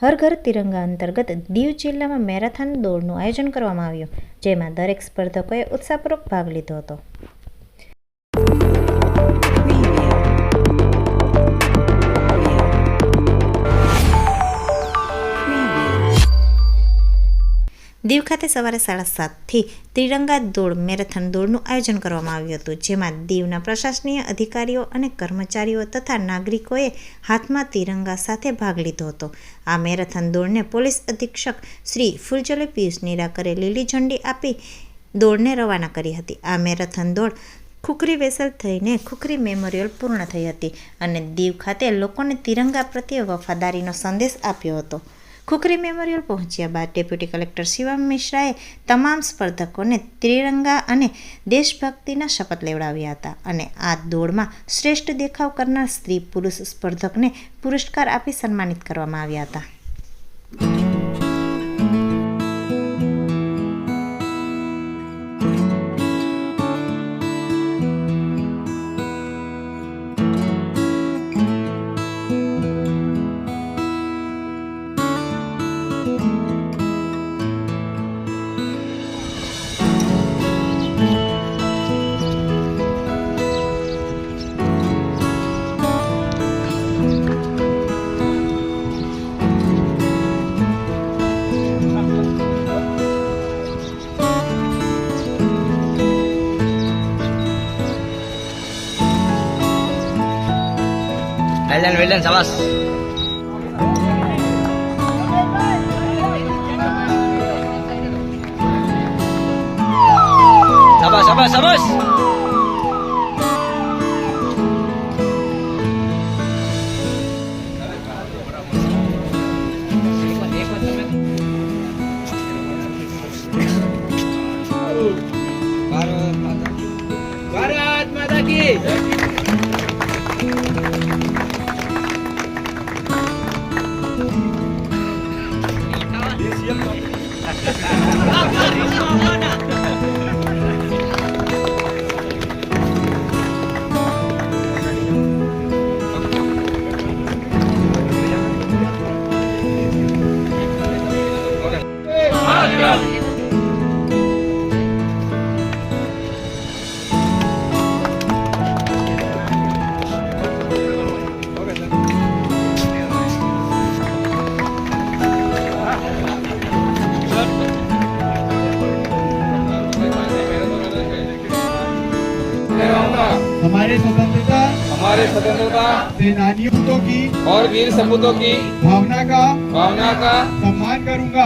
હર ઘર તિરંગા અંતર્ગત દીવ જિલ્લામાં મેરેથોન દોડનું આયોજન કરવામાં આવ્યું, જેમાં દરેક સ્પર્ધકોએ ઉત્સાહપૂર્વક ભાગ લીધો હતો. દીવ ખાતે સવારે 7:30થી ત્રિરંગા દોડ મેરેથોન દોડનું આયોજન કરવામાં આવ્યું હતું, જેમાં દીવના પ્રશાસનીય અધિકારીઓ અને કર્મચારીઓ તથા નાગરિકોએ હાથમાં તિરંગા સાથે ભાગ લીધો હતો. આ મેરેથોન દોડને પોલીસ અધિક્ષક શ્રી ફુલજોલે પિયુષ નિરાકરે લીલી ઝંડી આપી દોડને રવાના કરી હતી. આ મેરેથોન દોડ ખુખરી વેસલ થઈને ખુખરી મેમોરિયલ પૂર્ણ થઈ હતી અને દીવ ખાતે લોકોને તિરંગા પ્રત્યે વફાદારીનો સંદેશ આપ્યો હતો. ખુખરી મેમોરિયલ પહોંચ્યા બાદ ડેપ્યુટી કલેક્ટર શિવમ મિશ્રાએ તમામ સ્પર્ધકોને ત્રિરંગા અને દેશભક્તિના શપથ લેવડાવ્યા હતા અને આ દોડમાં શ્રેષ્ઠ દેખાવ કરનાર સ્ત્રી પુરુષ સ્પર્ધકને પુરસ્કાર આપી સન્માનિત કરવામાં આવ્યા હતા. Well done, Sabas. Sabas. Bharat Mata ki. हमारे स्वतंत्रता सेनानियों की और वीर सपूतों की भावना का सम्मान करूंगा।